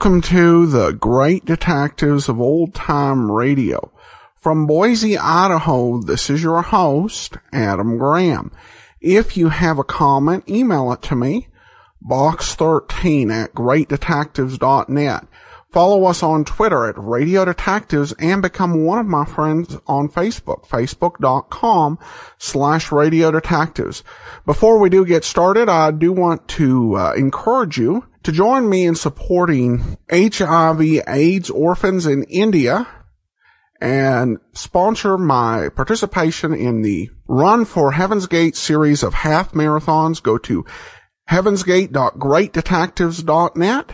Welcome to the Great Detectives of Old Time Radio. From Boise, Idaho, this is your host, Adam Graham. If you have a comment, email it to me, box13@greatdetectives.net. Follow us on Twitter at Radio Detectives and become one of my friends on Facebook, facebook.com/Radio Detectives. Before we do get started, I do want to encourage you to join me in supporting HIV/AIDS orphans in India and sponsor my participation in the Run for Heaven's Gate series of half marathons. Go to heavensgate.greatdetectives.net.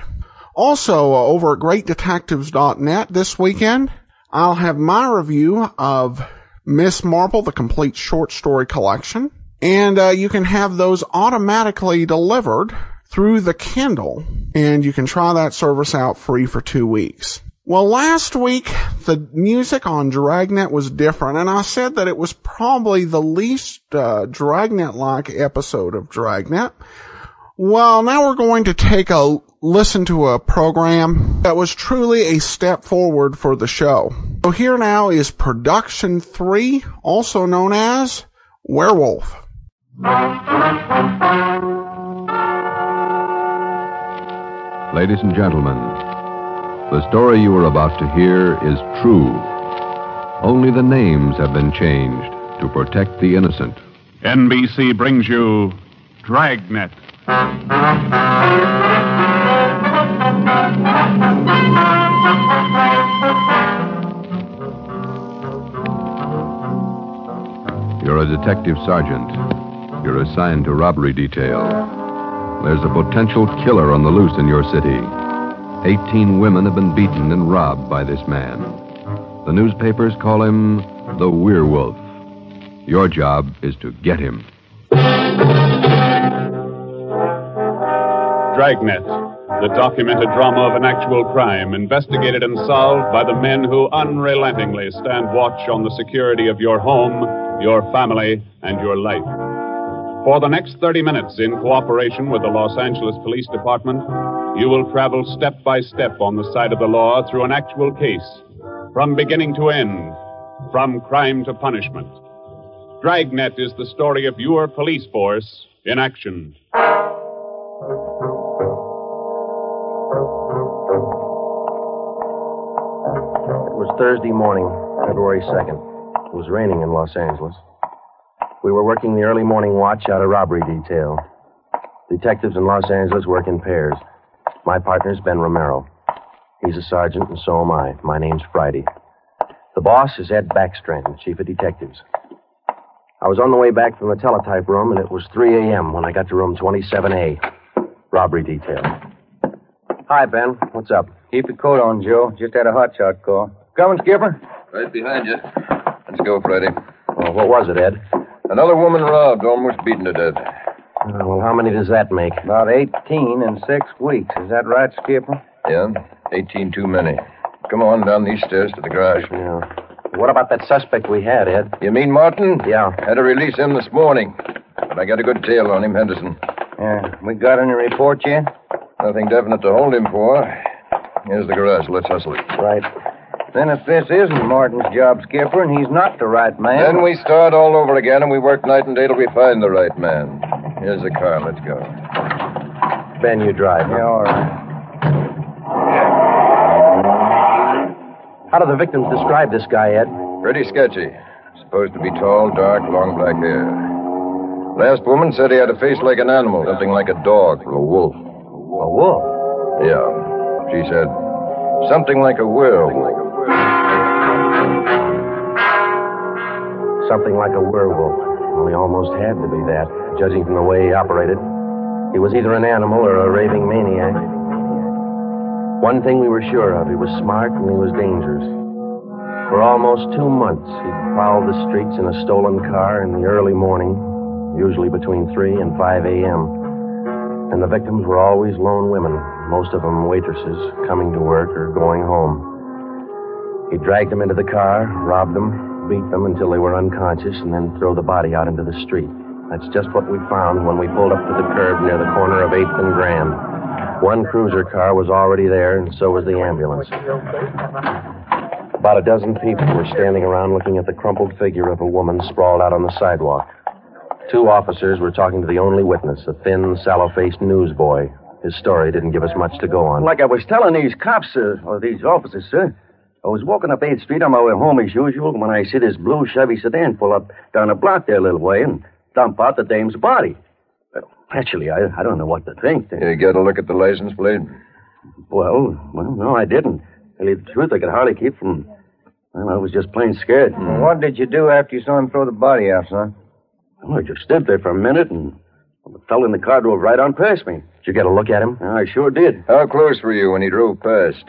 Also, over at greatdetectives.net this weekend, I'll have my review of Miss Marple, the complete short story collection. And you can have those automatically delivered through the Kindle, and you can try that service out free for 2 weeks. Well, last week, the music on Dragnet was different, and I said that it was probably the least Dragnet-like episode of Dragnet. Well, now we're going to take a listen to a program that was truly a step forward for the show. So here now is Production 3, also known as Werewolf. Ladies and gentlemen, the story you are about to hear is true. Only the names have been changed to protect the innocent. NBC brings you Dragnet. You're a detective sergeant. You're assigned to robbery detail. There's a potential killer on the loose in your city. 18 women have been beaten and robbed by this man. The newspapers call him the Werewolf. Your job is to get him. Dragnet, the documented drama of an actual crime, investigated and solved by the men who unrelentingly stand watch on the security of your home, your family, and your life. For the next 30 minutes, in cooperation with the Los Angeles Police Department, you will travel step by step on the side of the law through an actual case, from beginning to end, from crime to punishment. Dragnet is the story of your police force in action. It was Thursday morning, February 2nd. It was raining in Los Angeles. We were working the early morning watch out of robbery detail. Detectives in Los Angeles work in pairs. My partner's Ben Romero. He's a sergeant, and so am I. My name's Friday. The boss is Ed Backstrand, chief of detectives. I was on the way back from the teletype room, and it was 3 a.m. when I got to room 27A, robbery detail. Hi, Ben. What's up? Keep your coat on, Joe. Just had a hotshot call. Coming, Skipper? Right behind you. Let's go, Friday. Well, what was it, Ed? Another woman robbed, almost beaten to death. Well, how many does that make? About 18 in 6 weeks. Is that right, Skipper? Yeah, 18 too many. Come on, down these stairs to the garage. Yeah. What about that suspect we had, Ed? You mean Martin? Yeah. Had to release him this morning. But I got a good tail on him, Henderson. Yeah. We got any report yet? Nothing definite to hold him for. Here's the garage. Let's hustle it. Right. Then if this isn't Martin's job, Skipper, and he's not the right man... Then we start all over again, and we work night and day till we find the right man. Here's the car. Let's go. Ben, you drive. Yeah, all right. How do the victims describe this guy, Ed? Pretty sketchy. Supposed to be tall, dark, long black hair. Last woman said he had a face like an animal, something like a dog or a wolf. A wolf? Yeah. She said something like a werewolf. Something like a werewolf. Well, he almost had to be that, judging from the way he operated. He was either an animal or a raving maniac. One thing we were sure of, he was smart and he was dangerous. For almost 2 months, he'd prowled the streets in a stolen car in the early morning, usually between 3 and 5 a.m. And the victims were always lone women, most of them waitresses, coming to work or going home. He dragged them into the car, robbed them, beat them until they were unconscious, and then throw the body out into the street. That's just what we found when we pulled up to the curb near the corner of 8th and Grand. One cruiser car was already there, and so was the ambulance. About a dozen people were standing around looking at the crumpled figure of a woman sprawled out on the sidewalk. Two officers were talking to the only witness, a thin, sallow-faced newsboy. His story didn't give us much to go on. Like I was telling these cops, or these officers, sir, I was walking up 8th Street on my way home as usual when I see this blue Chevy sedan pull up down the block there a little way and dump out the dame's body. Well, actually, I don't know what to think. You get a look at the license plate? Well, no, I didn't. To tell you the truth, I could hardly keep from... Well, I was just plain scared. Well, what did you do after you saw him throw the body out, son? Well, I just stood there for a minute and the fellow in the car drove right on past me. Did you get a look at him? I sure did. How close were you when he drove past?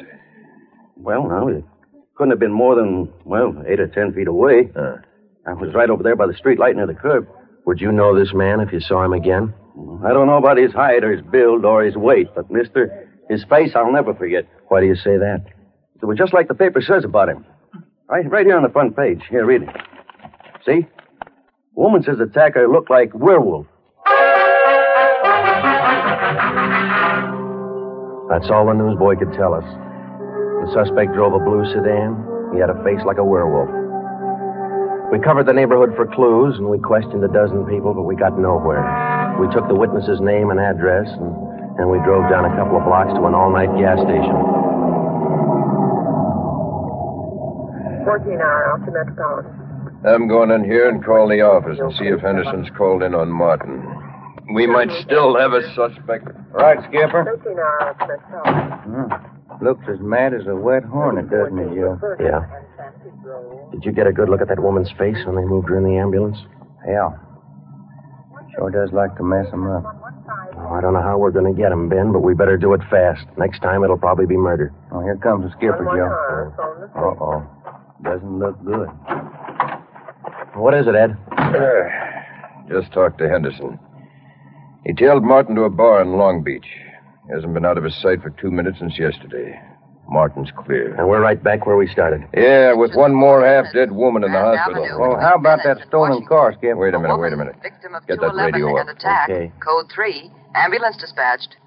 Well, now, it couldn't have been more than, 8 or 10 feet away. I was right over there by the street light near the curb. Would you know this man if you saw him again? I don't know about his height or his build or his weight, but, mister, his face I'll never forget. Why do you say that? It was just like the paper says about him. Right here on the front page. Here, read it. See? Woman says attacker looked like Werewolf. That's all the newsboy could tell us. The suspect drove a blue sedan. He had a face like a werewolf. We covered the neighborhood for clues, and we questioned a dozen people, but we got nowhere. We took the witness's name and address, and we drove down a couple of blocks to an all-night gas station. 14-hour off to Metropolitan. I'm going in here and call the office and see if Henderson's called in on Martin. We might still have a suspect. Right, Skipper. 13-hour off to Metropolitan. Looks as mad as a wet hornet, doesn't it, Joe? Yeah. Did you get a good look at that woman's face when they moved her in the ambulance? Yeah. Sure does like to mess him up. Oh, I don't know how we're going to get him, Ben, but we better do it fast. Next time, it'll probably be murder. Oh, here comes the skipper, Joe. Uh-oh. Doesn't look good. What is it, Ed? Just talked to Henderson. He tailed Martin to a bar in Long Beach. He hasn't been out of his sight for 2 minutes since yesterday. Martin's clear. And we're right back where we started. Yeah, with one more half-dead woman in the hospital. Well, how about that stolen car, Skipper? Wait a minute. Victim of Get that radio up. Attack. Okay. Code 3. Ambulance dispatched.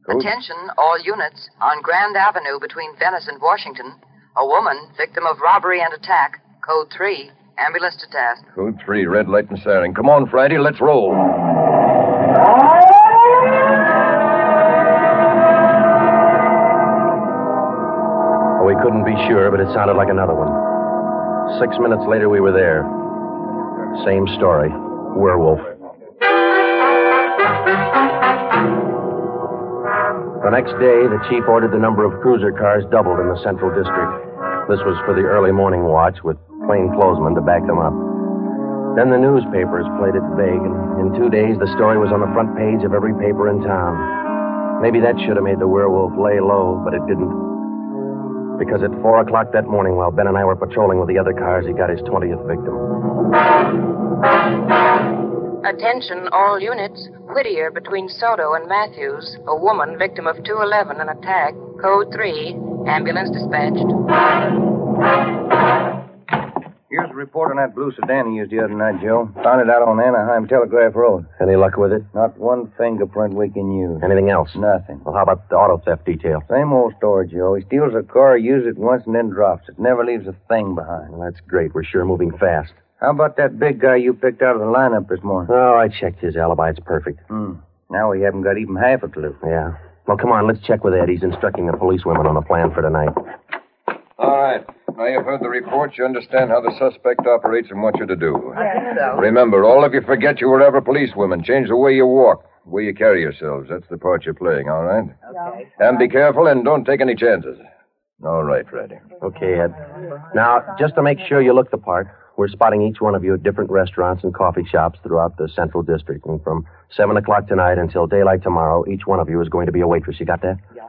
Attention, all units. On Grand Avenue between Venice and Washington. A woman, victim of robbery and attack. Code 3. Ambulance to task. Code 3, red light and siren. Come on, Friday, let's roll. We couldn't be sure, but it sounded like another one. 6 minutes later, we were there. Same story. Werewolf. The next day, the chief ordered the number of cruiser cars doubled in the Central District. This was for the early morning watch, with plainclothesmen to back them up. Then the newspapers played it vague, and in 2 days, the story was on the front page of every paper in town. Maybe that should have made the werewolf lay low, but it didn't. Because at 4 o'clock that morning, while Ben and I were patrolling with the other cars, he got his 20th victim. Attention, all units. Whittier between Soto and Matthews. A woman victim of 211, an attack. Code 3. Ambulance dispatched. Here's a report on that blue sedan he used the other night, Joe. Found it out on Anaheim Telegraph Road. Any luck with it? Not one fingerprint we can use. Anything else? Nothing. Well, how about the auto theft detail? Same old story, Joe. He steals a car, uses it once, and then drops it. Never leaves a thing behind. Well, that's great. We're sure moving fast. How about that big guy you picked out of the lineup this morning? Oh, I checked his alibi. It's perfect. Now we haven't got even half a clue. Yeah. Well, come on, let's check with Ed. He's instructing the policewomen on the plan for tonight. All right. Now you've heard the report. You understand how the suspect operates and what you're to do. I think so. Remember, all of you forget you were ever policewomen. Change the way you walk, the way you carry yourselves. That's the part you're playing, all right? Okay. And be careful and don't take any chances. All right, Freddy. Okay, Ed. Now, just to make sure you look the part, we're spotting each one of you at different restaurants and coffee shops throughout the Central District. And from 7 o'clock tonight until daylight tomorrow, each one of you is going to be a waitress. You got that? Yeah.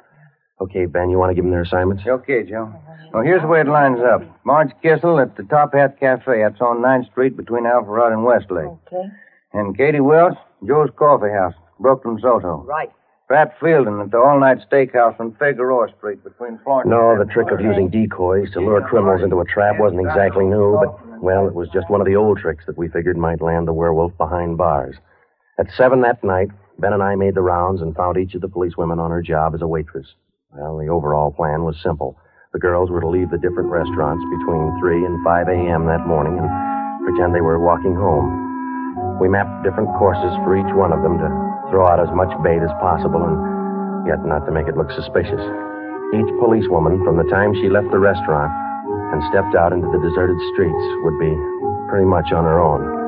Okay, Ben, you want to give them their assignments? Okay, Joe. Well, here's the way it lines up. Marge Kissel at the Top Hat Cafe. That's on 9th Street between Alpharetta and Westlake. Okay. And Katie Welch, Joe's Coffee House, Brooklyn, Soto. Right. Pat Fielding at the All-Night Steakhouse on Figueroa Street between Florence No, and... the trick of using decoys to lure criminals into a trap wasn't exactly new, but, well, it was just one of the old tricks that we figured might land the werewolf behind bars. At 7 that night, Ben and I made the rounds and found each of the policewomen on her job as a waitress. Well, the overall plan was simple. The girls were to leave the different restaurants between 3 and 5 a.m. that morning and pretend they were walking home. We mapped different courses for each one of them to throw out as much bait as possible and yet not to make it look suspicious. Each policewoman, from the time she left the restaurant and stepped out into the deserted streets, would be pretty much on her own.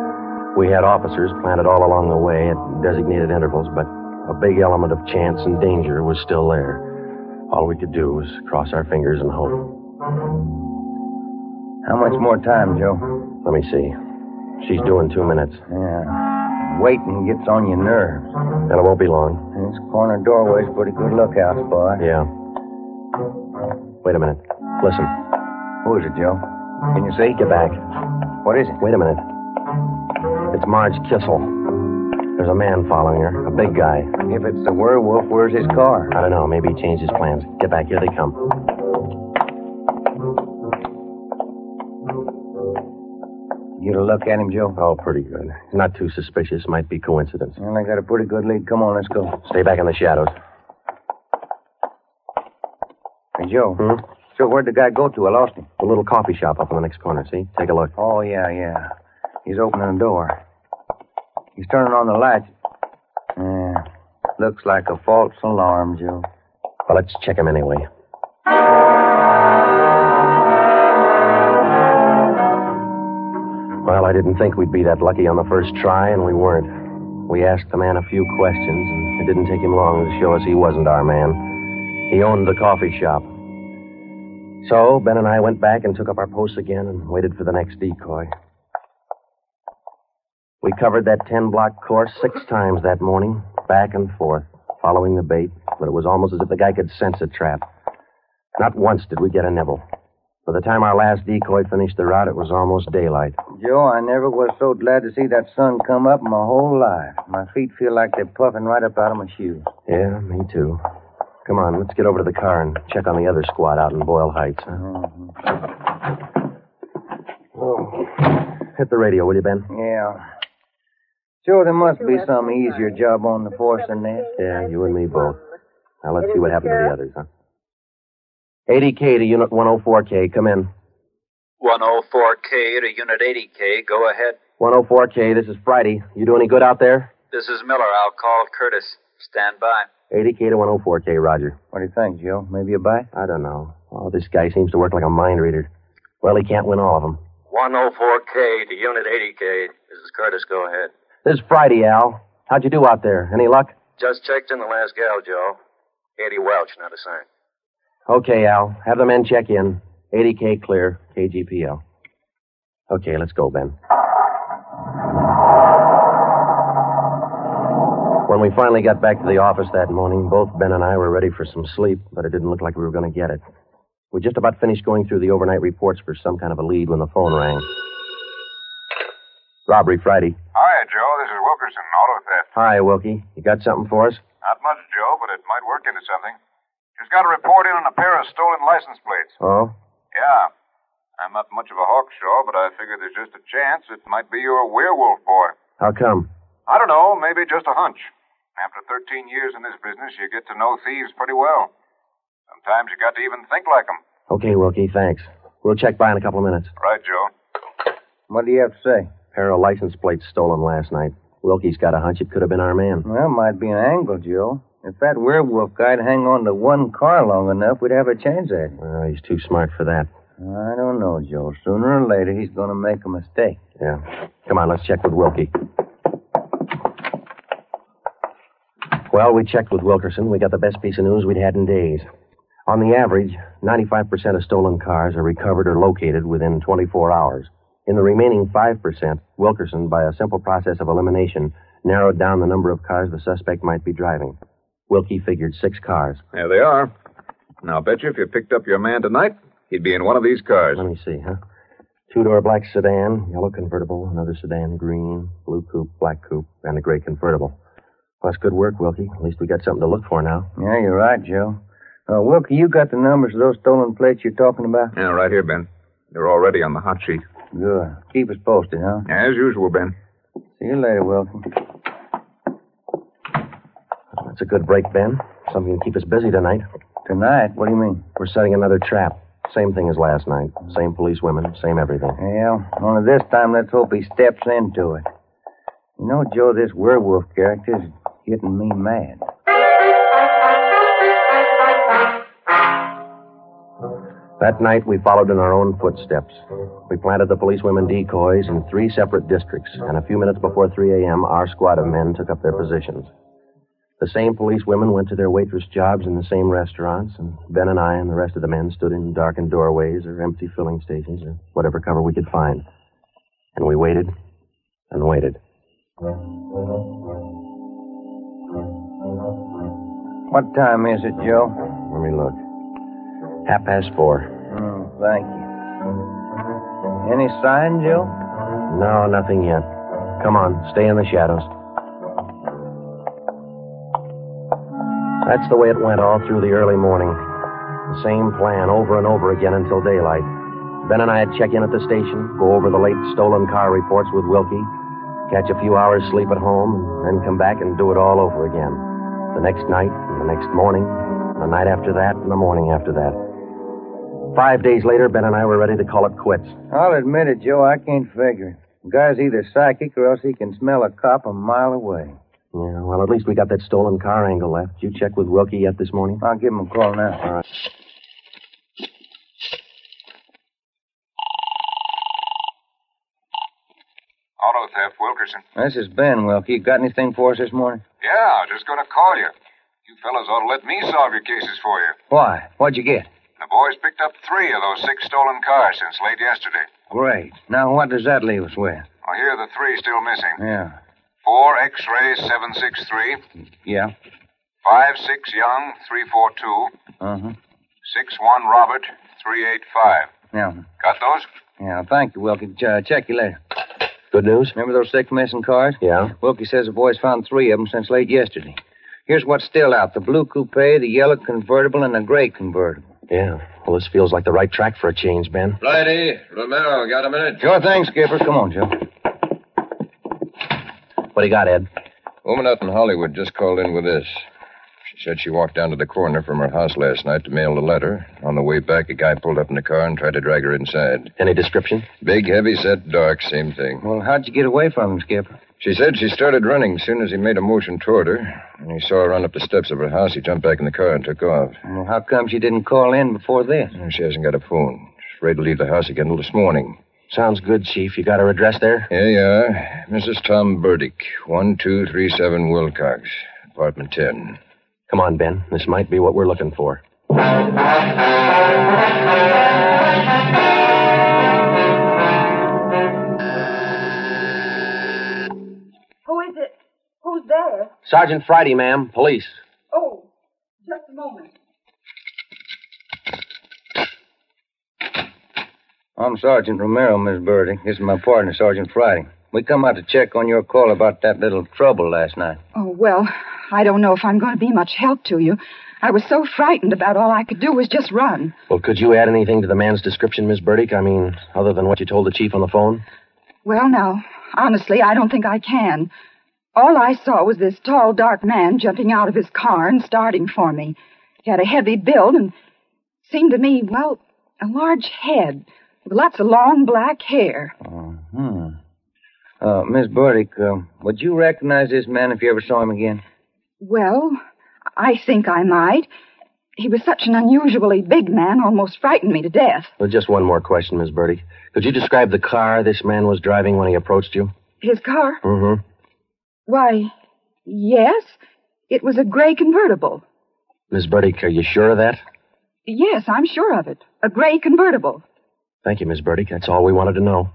We had officers planted all along the way at designated intervals, but a big element of chance and danger was still there. All we could do was cross our fingers and hope. How much more time, Joe? Let me see. She's due in 2 minutes. Yeah. Waiting gets on your nerves. And it won't be long. This corner doorway's pretty good lookout spot. Yeah. Wait a minute. Listen. Who is it, Joe? Can you see? Get back. What is it? Wait a minute. It's Marge Kissel. There's a man following her, a big guy. If it's the werewolf, where's his car? I don't know. Maybe he changed his plans. Get back. Here they come. You get a look at him, Joe? Oh, pretty good. Not too suspicious. Might be coincidence. Well, I got a pretty good lead. Come on, let's go. Stay back in the shadows. Hey, Joe. So where'd the guy go to? I lost him. A little coffee shop up in the next corner, see? Take a look. Oh, yeah. He's opening the door. He's turning on the lights. Yeah. Looks like a false alarm, Joe. Well, let's check him anyway. Well, I didn't think we'd be that lucky on the first try, and we weren't. We asked the man a few questions, and it didn't take him long to show us he wasn't our man. He owned the coffee shop. So, Ben and I went back and took up our posts again and waited for the next decoy. We covered that 10-block course 6 times that morning, back and forth, following the bait, but it was almost as if the guy could sense a trap. Not once did we get a nibble. By the time our last decoy finished the route, it was almost daylight. Joe, I never was so glad to see that sun come up in my whole life. My feet feel like they're puffing right up out of my shoes. Yeah, me too. Come on, let's get over to the car and check on the other squad out in Boyle Heights. Huh? Oh. Hit the radio, will you, Ben? Yeah. Joe, there must be some easier job on the force than this. Yeah, you and me both. Now, let's see what happened to the others, huh? 80K to Unit 104K. Come in. 104K to Unit 80K. Go ahead. 104K, this is Friday. You do any good out there? This is Miller. I'll call Curtis. Stand by. 80K to 104K, Roger. What do you think, Joe? Maybe a bite? I don't know. Oh, this guy seems to work like a mind reader. Well, he can't win all of them. 104K to Unit 80K. This is Curtis. Go ahead. This is Friday, Al. How'd you do out there? Any luck? Just checked in the last gal, Joe. Eddie Welch, not a sign. Okay, Al. Have the men check in. 80K clear. KGPL. Okay, let's go, Ben. When we finally got back to the office that morning, both Ben and I were ready for some sleep, but it didn't look like we were going to get it. We just about finished going through the overnight reports for some kind of a lead when the phone rang. Robbery Friday. Hi, Joe. This is Wilkerson, auto theft. Hi, Wilkie. You got something for us? Not much, Joe, but it might work into something. Just got a report in on a pair of stolen license plates. Oh? Yeah. I'm not much of a hawkshaw, but I figure there's just a chance it might be your werewolf boy. How come? I don't know. Maybe just a hunch. After 13 years in this business, you get to know thieves pretty well. Sometimes you got to even think like them. Okay, Wilkie, thanks. We'll check by in a couple of minutes. Right, Joe. What do you have to say? Pair of license plates stolen last night. Wilkie's got a hunch it could have been our man. Well, might be an angle, Joe. If that werewolf guy'd hang on to one car long enough, we'd have a chance at him. Well, he's too smart for that. I don't know, Joe. Sooner or later, he's going to make a mistake. Yeah. Come on, let's check with Wilkie. Well, we checked with Wilkerson. We got the best piece of news we'd had in days. On the average, 95% of stolen cars are recovered or located within 24 hours. In the remaining 5%, Wilkerson, by a simple process of elimination, narrowed down the number of cars the suspect might be driving. Wilkie figured 6 cars. There they are. Now, bet you if you picked up your man tonight, he'd be in one of these cars. Let me see, huh? 2-door black sedan, yellow convertible, another sedan, green, blue coupe, black coupe, and a gray convertible. Well, that's good work, Wilkie. At least we got something to look for now. Yeah, you're right, Joe. Wilkie, you got the numbers of those stolen plates you're talking about? Yeah, right here, Ben. They're already on the hot sheet. Good. Keep us posted, huh? As usual, Ben. See you later, Wilkie. That's a good break, Ben. Something to keep us busy tonight. Tonight? What do you mean? We're setting another trap. Same thing as last night. Same police women, same everything. Well, only this time let's hope he steps into it. You know, Joe, this werewolf character's getting me mad. That night, we followed in our own footsteps. We planted the policewomen decoys in 3 separate districts, and a few minutes before 3 a.m., our squad of men took up their positions. The same policewomen went to their waitress jobs in the same restaurants, and Ben and I and the rest of the men stood in darkened doorways or empty filling stations or whatever cover we could find. And we waited and waited. What time is it, Joe? Let me look. 4:30. Oh, thank you. Any sign, Joe? No, nothing yet. Come on, stay in the shadows. That's the way it went all through the early morning. The same plan over and over again until daylight. Ben and I'd check in at the station, go over the late stolen car reports with Wilkie, catch a few hours sleep at home, and then come back and do it all over again. The next night, and the next morning, the night after that, and the morning after that. 5 days later, Ben and I were ready to call it quits. I'll admit it, Joe, I can't figure it. The guy's either psychic or else he can smell a cop a mile away. Yeah, well, at least we got that stolen car angle left. Did you check with Wilkie yet this morning? I'll give him a call now. All right. Auto theft, Wilkerson. This is Ben, Wilkie. Got anything for us this morning? Yeah, just going to call you. You fellas ought to let me solve your cases for you. Why? What'd you get? The boys picked up 3 of those 6 stolen cars since late yesterday. Great. Now, what does that leave us with? Well, here are the 3 still missing. Yeah. 4 X-ray 763. Yeah. 5-6 Young 342. 6-1 Robert 385. Yeah. Got those? Yeah, thank you, Wilkie. Check you later. Good news? Remember those 6 missing cars? Yeah. Wilkie says the boys found 3 of them since late yesterday. Here's what's still out. The blue coupe, the yellow convertible, and the gray convertible. Yeah. Well, this feels like the right track for a change, Ben. Righty. Romero, got a minute? Sure thing, Skipper. Come on, Joe. What do you got, Ed? Woman out in Hollywood just called in with this. She said she walked down to the corner from her house last night to mail a letter. On the way back, a guy pulled up in the car and tried to drag her inside. Any description? Big, heavy set, dark, same thing. Well, how'd you get away from him, Skipper? She said she started running as soon as he made a motion toward her. And he saw her run up the steps of her house. He jumped back in the car and took off. Well, how come she didn't call in before this? She hasn't got a phone. She's afraid to leave the house again until this morning. Sounds good, Chief. You got her address there? Here you are. Mrs. Tom Burdick, 1237 Wilcox, apartment 10. Come on, Ben. This might be what we're looking for. Who is it? Who's there? Sergeant Friday, ma'am. Police. Oh, just a moment. I'm Sergeant Romero, Miss Burdick. This is my partner, Sergeant Friday. We come out to check on your call about that little trouble last night. Oh, well, I don't know if I'm going to be much help to you. I was so frightened about all I could do was just run. Well, could you add anything to the man's description, Miss Burdick? I mean, other than what you told the chief on the phone? Well, now, honestly, I don't think I can. All I saw was this tall, dark man jumping out of his car and starting for me. He had a heavy build and seemed to me, well, a large head with lots of long black hair. Miss Burdick, would you recognize this man if you ever saw him again? Well, I think I might. He was such an unusually big man, almost frightened me to death. Well, just one more question, Miss Burdick. Could you describe the car this man was driving when he approached you? His car? Mm-hmm. Why, yes. It was a gray convertible. Miss Burdick, are you sure of that? Yes, I'm sure of it. A gray convertible. Thank you, Miss Burdick. That's all we wanted to know.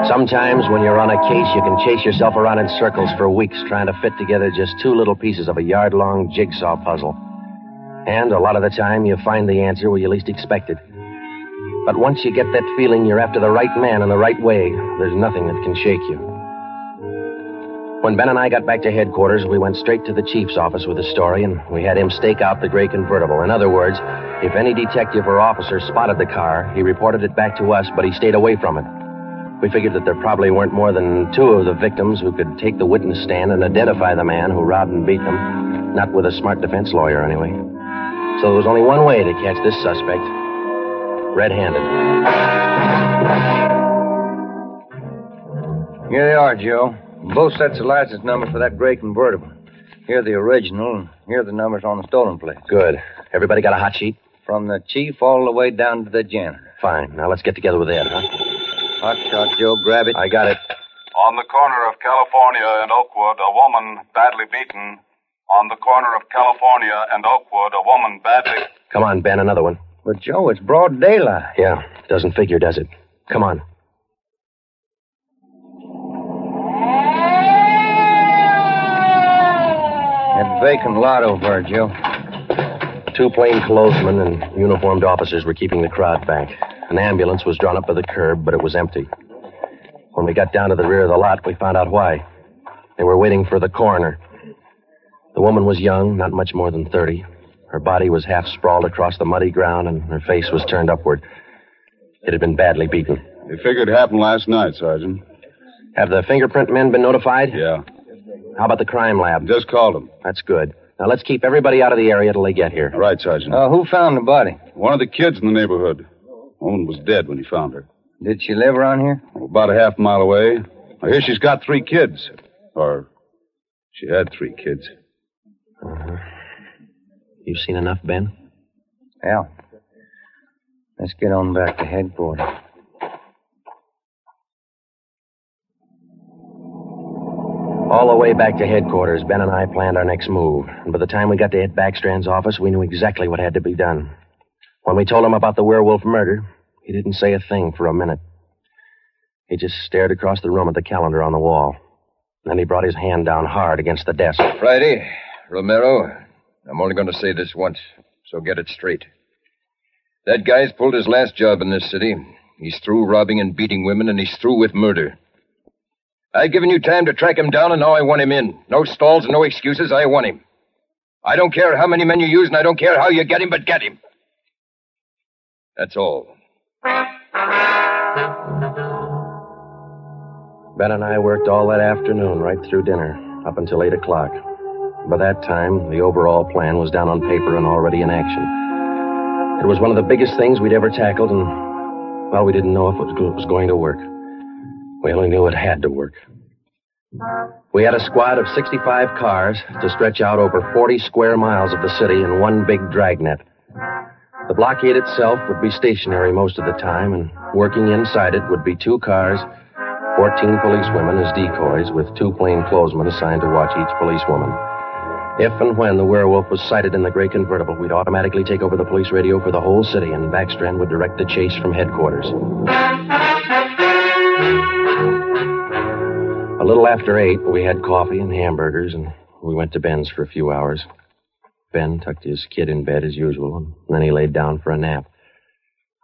Sometimes when you're on a case, you can chase yourself around in circles for weeks trying to fit together just 2 little pieces of a yard-long jigsaw puzzle. And a lot of the time, you find the answer where you least expect it. But once you get that feeling you're after the right man in the right way, there's nothing that can shake you. When Ben and I got back to headquarters, we went straight to the chief's office with the story, and we had him stake out the gray convertible. In other words, if any detective or officer spotted the car, he reported it back to us, but he stayed away from it. We figured that there probably weren't more than 2 of the victims who could take the witness stand and identify the man who robbed and beat them. Not with a smart defense lawyer, anyway. So there was only one way to catch this suspect. Red-handed. Here they are, Joe. Both sets of license numbers for that gray convertible. Here are the original, and here are the numbers on the stolen plate. Good. Everybody got a hot sheet? From the chief all the way down to the janitor. Fine. Now let's get together with Ed, huh? Hot shot, Joe. Grab it. I got it. On the corner of California and Oakwood, a woman badly beaten. On the corner of California and Oakwood, a woman badly... Come on, Ben, another one. But, Joe, it's broad daylight. Yeah, doesn't figure, does it? Come on. That vacant lot over there, Joe. 2 plainclothesmen and uniformed officers were keeping the crowd back. An ambulance was drawn up by the curb, but it was empty. When we got down to the rear of the lot, we found out why. They were waiting for the coroner. The woman was young, not much more than 30. Her body was half sprawled across the muddy ground, and her face was turned upward. It had been badly beaten. They figured it happened last night, Sergeant. Have the fingerprint men been notified? Yeah. How about the crime lab? Just called them. That's good. Now, let's keep everybody out of the area till they get here. Right, Sergeant. Who found the body? One of the kids in the neighborhood. The woman was dead when he found her. Did she live around here? About a half mile away. I hear she's got 3 kids. Or she had 3 kids. Uh-huh. You seen enough, Ben? Yeah. Let's get on back to headquarters. All the way back to headquarters, Ben and I planned our next move. And by the time we got to Ed Backstrand's office, we knew exactly what had to be done. When we told him about the Werewolf murder, he didn't say a thing for a minute. He just stared across the room at the calendar on the wall. Then he brought his hand down hard against the desk. Friday, Romero, I'm only going to say this once, so get it straight. That guy's pulled his last job in this city. He's through robbing and beating women, and he's through with murder. I've given you time to track him down, and now I want him in. No stalls and no excuses. I want him. I don't care how many men you use, and I don't care how you get him, but get him. That's all. Ben and I worked all that afternoon, right through dinner, up until 8 o'clock. By that time, the overall plan was down on paper and already in action. It was one of the biggest things we'd ever tackled, and, well, we didn't know if it was going to work. We only knew it had to work. We had a squad of 65 cars to stretch out over 40 square miles of the city in one big dragnet. The blockade itself would be stationary most of the time, and working inside it would be 2 cars, 14 policewomen as decoys, with 2 plainclothesmen assigned to watch each policewoman. If and when the Werewolf was sighted in the gray convertible, we'd automatically take over the police radio for the whole city, and Backstrand would direct the chase from headquarters. A little after 8, we had coffee and hamburgers, and we went to Ben's for a few hours. Ben tucked his kid in bed as usual, and then he laid down for a nap.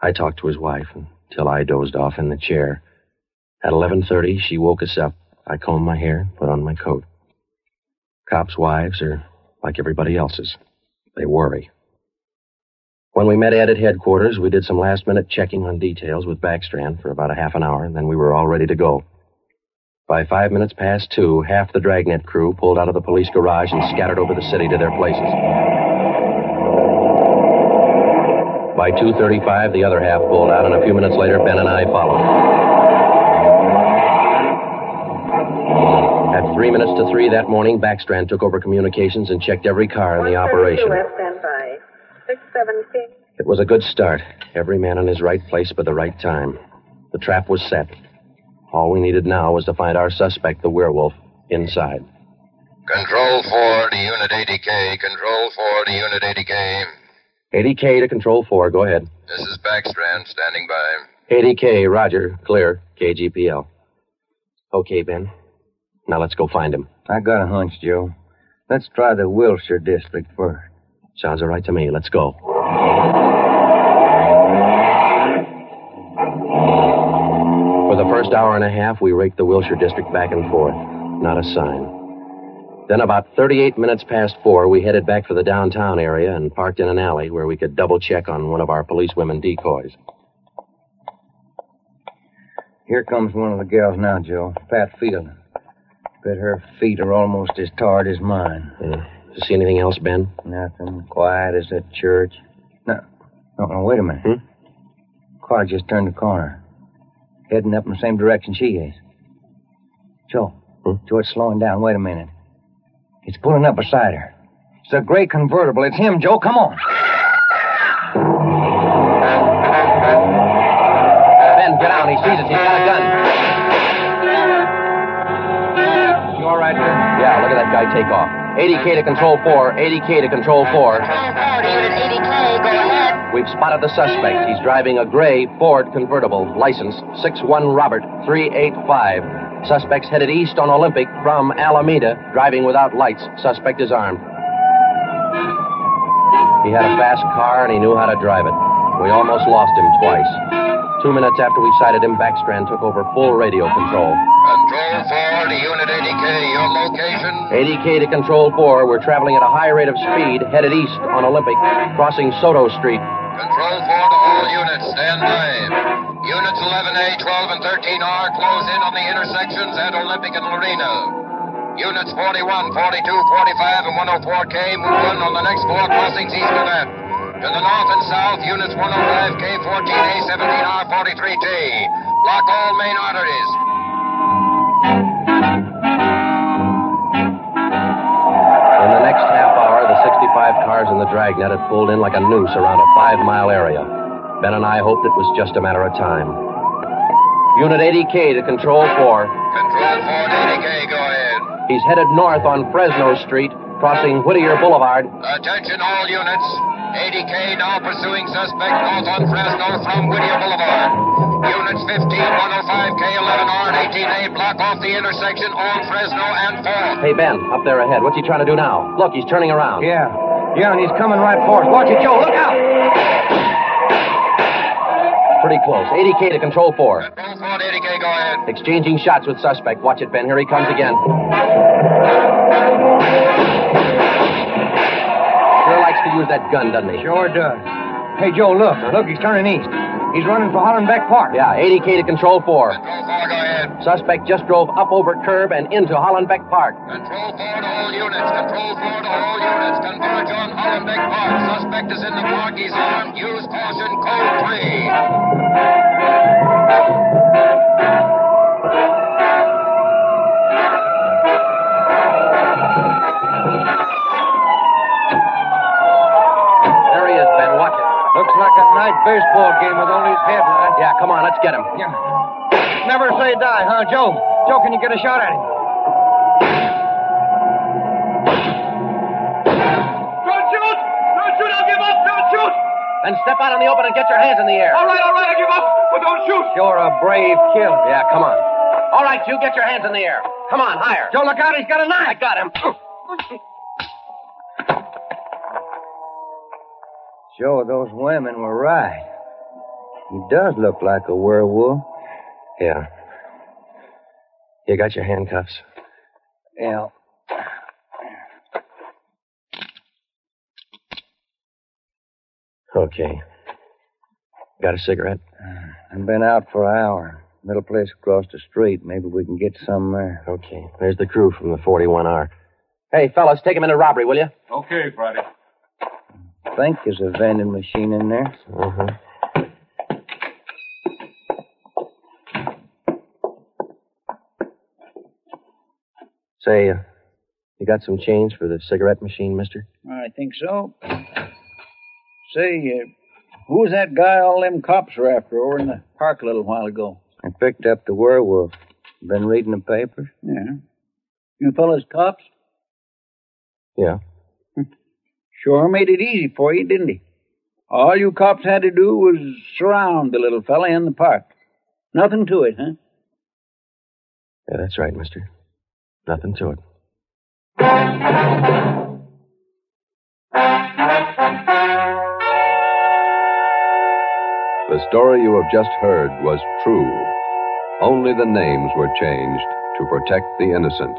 I talked to his wife until I dozed off in the chair. At 11:30, she woke us up. I combed my hair, put on my coat. Cops' wives are like everybody else's. They worry. When we met Ed at headquarters, we did some last-minute checking on details with Backstrand for about a half an hour, and then we were all ready to go. By 5 minutes past 2, half the Dragnet crew pulled out of the police garage and scattered over the city to their places. By 2:35, the other half pulled out, and a few minutes later, Ben and I followed. At 3 minutes to 3 that morning, Backstrand took over communications and checked every car in the operation. Standby. 617. It was a good start. Every man in his right place by the right time. The trap was set. All we needed now was to find our suspect, the Werewolf, inside. Control 4 to Unit 80K. Control 4 to Unit 80K. 80K to Control 4. Go ahead. This is Backstrand, standing by. 80K, roger. Clear. KGPL. Okay, Ben. Now let's go find him. I got a hunch, Joe. Let's try the Wilshire district first. Sounds all right to me. Let's go. For the first hour and a half, we raked the Wilshire district back and forth. Not a sign. Then about 38 minutes past 4, we headed back for the downtown area and parked in an alley where we could double-check on one of our policewomen decoys. Here comes one of the gals now, Joe. Pat Field. Bet her feet are almost as tarred as mine. You see anything else, Ben? Nothing. Quiet as a church. No, wait a minute. Car just turned the corner. Heading up in the same direction she is. Joe. Joe, it's slowing down. Wait a minute. It's pulling up beside her. It's a gray convertible. It's him, Joe. Come on. Ben, get out. He sees us. He's got a gun. You all right there? Yeah, look at that guy take off. 80K to Control 4. 80K to Control 4. Control 4 to Unit 80K. Go ahead. We've spotted the suspect. He's driving a gray Ford convertible. License 61 Robert 385. Suspect's headed east on Olympic from Alameda. Driving without lights. Suspect is armed. He had a fast car and he knew how to drive it. We almost lost him twice. 2 minutes after we sighted him, Backstrand took over full radio control. Control 4 to Unit 80K. Your location? 80K to Control 4. We're traveling at a high rate of speed, headed east on Olympic, crossing Soto Street. Control 4 to all units. Stand by. Units 11A, 12, and 13R close in on the intersections at Olympic and Lorena. Units 41, 42, 45, and 104K move in on the next 4 crossings east of that. To the north and south, units 105K, 14A, 17R, 43T. Block all main arteries. In the next half hour, the 65 cars in the Dragnet had pulled in like a noose around a 5-mile area. Ben and I hoped it was just a matter of time. Unit 80K to Control 4. Control 4 to 80K, go ahead. He's headed north on Fresno Street, crossing Whittier Boulevard. Attention all units. 80K now pursuing suspect north on Fresno from Whittier Boulevard. Units 15, 105K, 11R, and 18A block off the intersection on Fresno and 4th. Hey, Ben, up there ahead. What's he trying to do now? Look, he's turning around. Yeah, and he's coming right for us. Watch it, Joe. Look out! Pretty close. 80K to Control 4. Control 4 to 80K, go ahead. Exchanging shots with suspect. Watch it, Ben. Here he comes again. Sure likes to use that gun, doesn't he? Sure does. Hey, Joe, look. Look, he's turning east. He's running for Hollenbeck Park. Yeah, 80K to Control 4. Control 4, go ahead. Suspect just drove up over curb and into Hollenbeck Park. Control 4 to all units. Control 4 to all units. Converge on Hollenbeck Park. Suspect is in the park. He's armed. Use caution. Code 3. There he is, Ben. Watch it. Looks like a night baseball game with only his headlights. Yeah, come on. Let's get him. Yeah. Never say die, huh, Joe? Joe, can you get a shot at him? Don't shoot! Don't shoot! I'll give up! Don't shoot! Then step out in the open and get your hands in the air. All right, I give up! But don't shoot! You're a brave killer. Yeah, come on. All right, you get your hands in the air. Come on, higher. Joe, look out. He's got a knife. I got him. Joe, those women were right. He does look like a werewolf. Yeah. You got your handcuffs? Yeah. Okay. Got a cigarette? I've been out for an hour. Little place across the street. Maybe we can get some there. Okay. There's the crew from the 41R. Hey, fellas, take him into robbery, will you? Okay, Friday. I think there's a vending machine in there. Uh-huh. Say, you got some change for the cigarette machine, mister? I think so. Say, who was that guy all them cops were after over in the park a little while ago? I picked up the werewolf. Been reading the papers? Yeah. You fellas cops? Yeah. Sure made it easy for you, didn't he? All you cops had to do was surround the little fella in the park. Nothing to it, huh? Yeah, that's right, mister. Nothing to it. The story you have just heard was true. Only the names were changed to protect the innocent.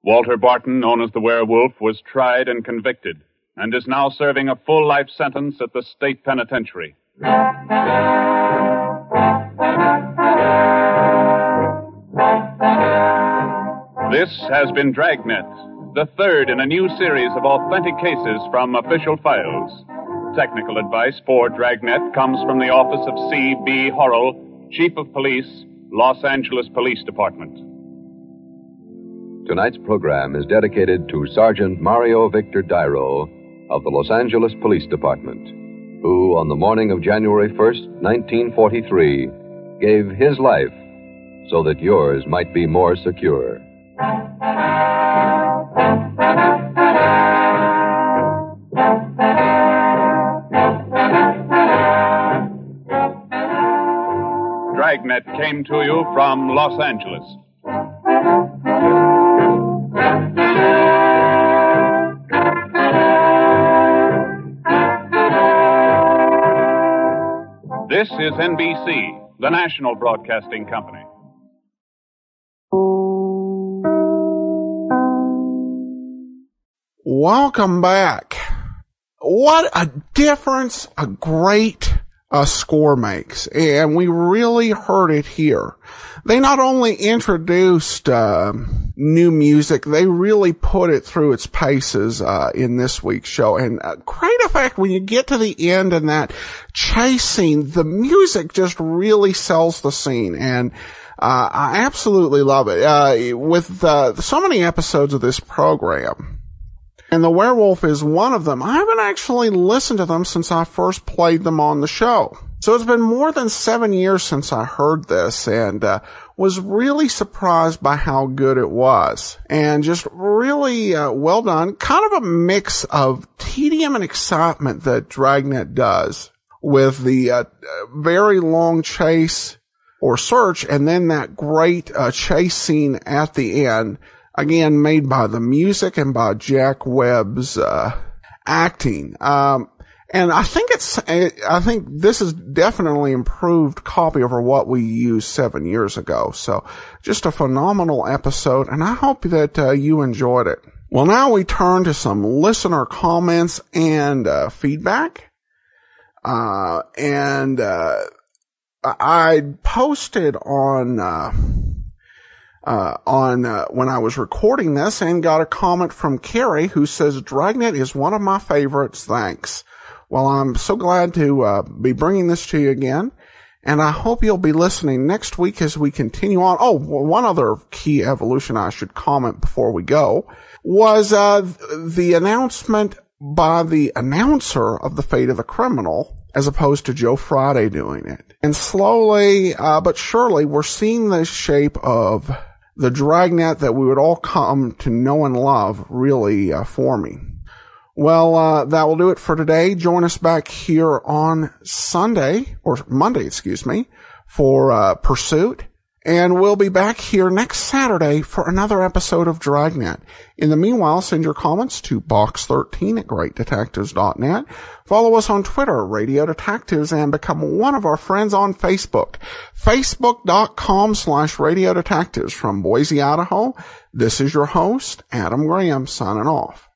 Walter Barton, known as the Werewolf, was tried and convicted and is now serving a full life sentence at the state penitentiary. This has been Dragnet, the third in a new series of authentic cases from official files. Technical advice for Dragnet comes from the office of C.B. Horrell, Chief of Police, Los Angeles Police Department. Tonight's program is dedicated to Sergeant Mario Victor Dairo of the Los Angeles Police Department, who, on the morning of January 1st, 1943, gave his life so that yours might be more secure. Dragnet came to you from Los Angeles. This is NBC, the national broadcasting company. Welcome back. What a difference a great score makes, and we really heard it here. They not only introduced new music, they really put it through its paces in this week's show, and great effect when you get to the end and that chase scene. The music just really sells the scene, and I absolutely love it. With so many episodes of this program, and the Werewolf is one of them, I haven't actually listened to them since I first played them on the show. So it's been more than 7 years since I heard this, and was really surprised by how good it was. And just really well done. Kind of a mix of tedium and excitement that Dragnet does, with the very long chase or search, and then that great chase scene at the end. Again, made by the music and by Jack Webb's acting. And I think this is definitely improved copy over what we used 7 years ago. So just a phenomenal episode, and I hope that you enjoyed it. Well, now we turn to some listener comments and feedback. I posted on when I was recording this, and got a comment from Carrie, who says, Dragnet is one of my favorites, thanks. Well, I'm so glad to be bringing this to you again, and I hope you'll be listening next week as we continue on. Oh, one other key evolution I should comment before we go was the announcement by the announcer of The Fate of the Criminal, as opposed to Joe Friday doing it. And slowly but surely, we're seeing the shape of the Dragnet that we would all come to know and love really forming. Well, that will do it for today. Join us back here on Monday, for Pursuit. And we'll be back here next Saturday for another episode of Dragnet. In the meanwhile, send your comments to box13@greatdetectives.net. Follow us on Twitter, Radio Detectives, and become one of our friends on Facebook. Facebook.com/Radio Detectives. From Boise, Idaho, this is your host, Adam Graham, signing off.